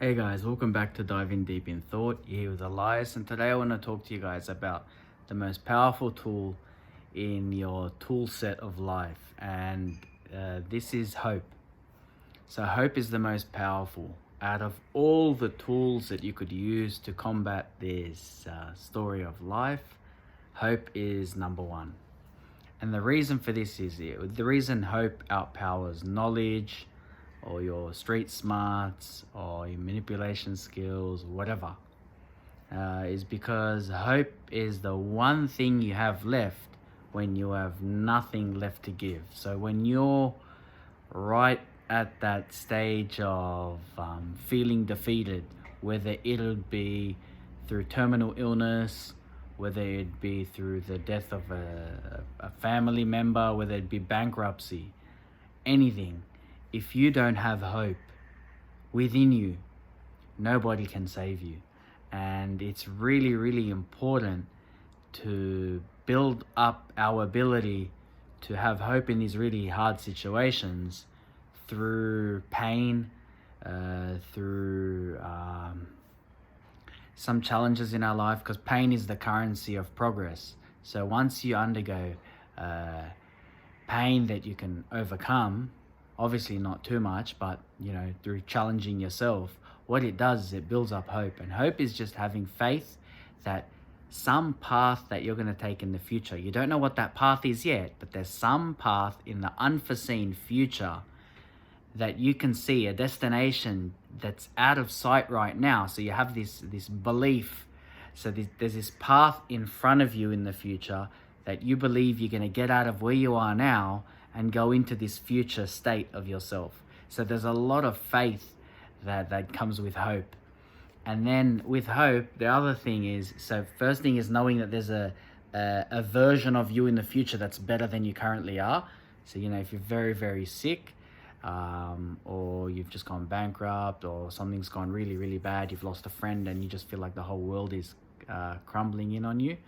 Hey guys, welcome back to Diving Deep in Thought. You're here with Elias, and today I want to talk to you guys about the most powerful tool in your tool set of life, and this is hope. So, hope is the most powerful out of all the tools that you could use to combat this story of life. Hope is number one, and the reason for this is the reason hope outpowers knowledge or your street smarts or your manipulation skills, whatever, is because hope is the one thing you have left when you have nothing left to give. So when you're right at that stage of feeling defeated, whether it'll be through terminal illness, whether it be through the death of a family member, whether it be bankruptcy, anything, if you don't have hope within you, nobody can save you. And it's really, really important to build up our ability to have hope in these really hard situations through pain, through some challenges in our life, because pain is the currency of progress. So once you undergo pain that you can overcome, obviously not too much, but through challenging yourself, what it does is it builds up hope. And hope is just having faith that some path that you're going to take in the future, you don't know what that path is yet, but there's some path in the unforeseen future that you can see, a destination that's out of sight right now. So you have this belief. So there's this path in front of you in the future that you believe you're going to get out of where you are now and go into this future state of yourself. So there's a lot of faith that comes with hope. And then with hope, the other thing is, so first thing is knowing that there's a version of you in the future that's better than you currently are. So, if you're very, very sick, or you've just gone bankrupt, or something's gone really, really bad, you've lost a friend and you just feel like the whole world is crumbling in on you,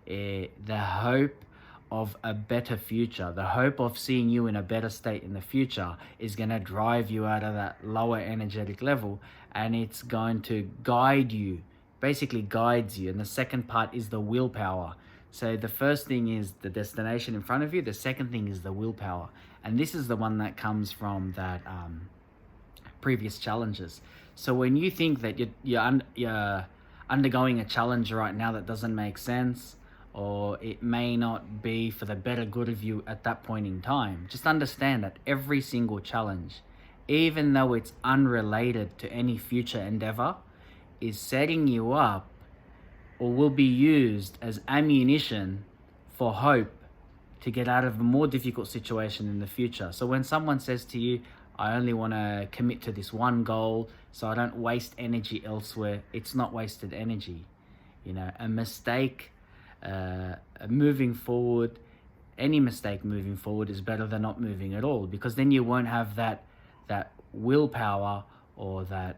the hope of a better future, the hope of seeing you in a better state in the future is going to drive you out of that lower energetic level, and it's going to guide you, basically guides you. And the second part is the willpower. So the first thing is the destination in front of you. The second thing is the willpower. And this is the one that comes from that previous challenges. So when you think that you're undergoing a challenge right now that doesn't make sense, or it may not be for the better good of you at that point in time, just understand that every single challenge, even though it's unrelated to any future endeavor, is setting you up or will be used as ammunition for hope to get out of a more difficult situation in the future. So when someone says to you, I only want to commit to this one goal so I don't waste energy elsewhere, it's not wasted energy. A mistake moving forward, any mistake moving forward is better than not moving at all, because then you won't have that willpower or that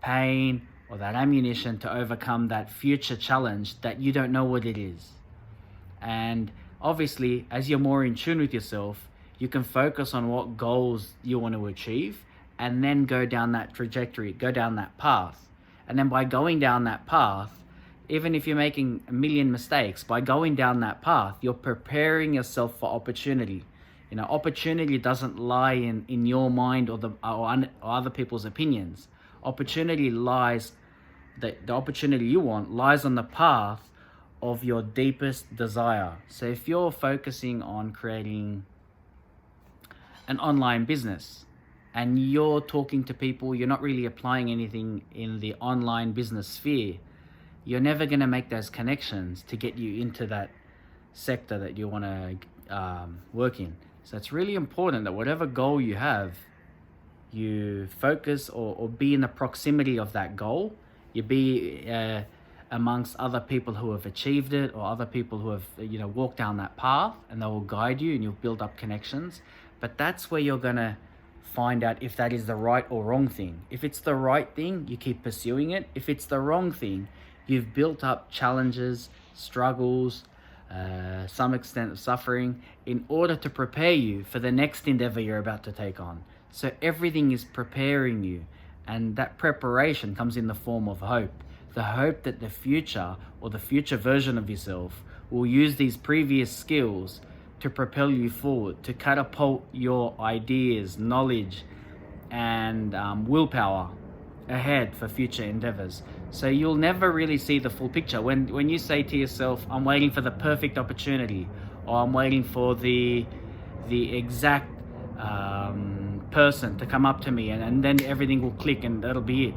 pain or that ammunition to overcome that future challenge that you don't know what it is. And obviously, as you're more in tune with yourself, you can focus on what goals you want to achieve and then go down that trajectory, go down that path. And then by going down that path, even if you're making a million mistakes, by going down that path, you're preparing yourself for opportunity. Opportunity doesn't lie in your mind or other people's opinions. Opportunity lies, the opportunity you want lies on the path of your deepest desire. So if you're focusing on creating an online business and you're talking to people, you're not really applying anything in the online business sphere, you're never going to make those connections to get you into that sector that you want to work in. So it's really important that whatever goal you have, you focus or be in the proximity of that goal. You be amongst other people who have achieved it, or other people who have walked down that path, and they will guide you and you'll build up connections. But that's where you're going to find out if that is the right or wrong thing. If it's the right thing, you keep pursuing it. If it's the wrong thing, you've built up challenges, struggles, some extent of suffering in order to prepare you for the next endeavor you're about to take on. So everything is preparing you. And that preparation comes in the form of hope. The hope that the future or the future version of yourself will use these previous skills to propel you forward, to catapult your ideas, knowledge, and willpower ahead for future endeavors. So you'll never really see the full picture. When you say to yourself, I'm waiting for the perfect opportunity, or I'm waiting for the exact person to come up to me, and then everything will click and that'll be it.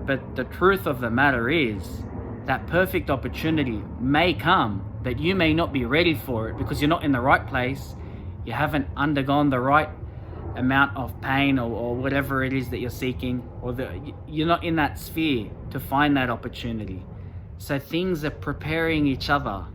But the truth of the matter is that perfect opportunity may come, but you may not be ready for it because you're not in the right place. You haven't undergone the right amount of pain or whatever it is that you're seeking, or you're not in that sphere to find that opportunity. So things are preparing each other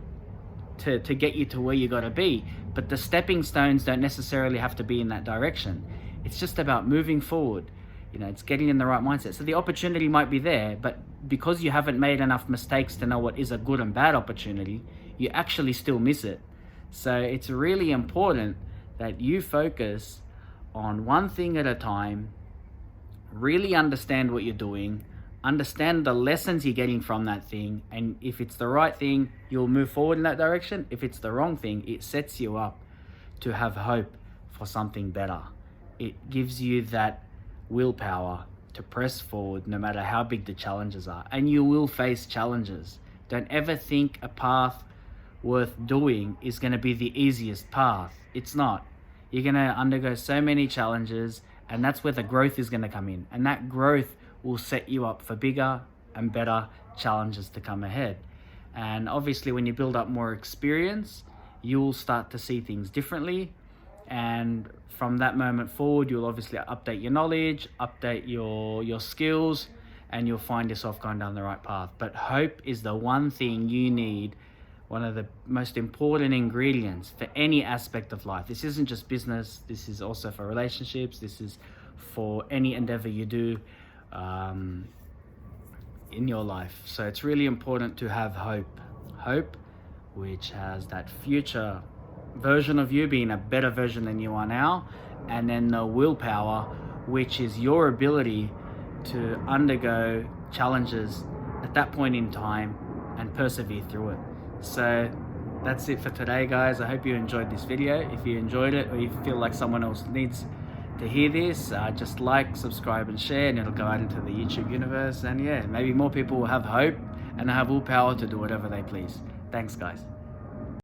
to get you to where you got to be, but the stepping stones don't necessarily have to be in that direction. It's just about moving forward. It's getting in the right mindset. So the opportunity might be there, but because you haven't made enough mistakes to know what is a good and bad opportunity, you actually still miss it. So it's really important that you focus on one thing at a time, really understand what you're doing, understand the lessons you're getting from that thing, and if it's the right thing, you'll move forward in that direction. If it's the wrong thing, it sets you up to have hope for something better. It gives you that willpower to press forward no matter how big the challenges are. And you will face challenges. Don't ever think a path worth doing is going to be the easiest path. It's not. You're going to undergo so many challenges, and that's where the growth is going to come in. And that growth will set you up for bigger and better challenges to come ahead. And obviously when you build up more experience, you'll start to see things differently. And from that moment forward, you'll obviously update your knowledge, update your skills, and you'll find yourself going down the right path. But hope is the one thing you need, one of the most important ingredients for any aspect of life. This isn't just business. This is also for relationships. This is for any endeavor you do in your life. So it's really important to have hope. Hope, which has that future version of you being a better version than you are now, and then the willpower, which is your ability to undergo challenges at that point in time and persevere through it. So that's it for today, guys. I hope you enjoyed this video. If you enjoyed it, or you feel like someone else needs to hear this, just like, subscribe and share, and it'll go out into the YouTube universe. And yeah, maybe more people will have hope and have willpower to do whatever they please. Thanks, guys.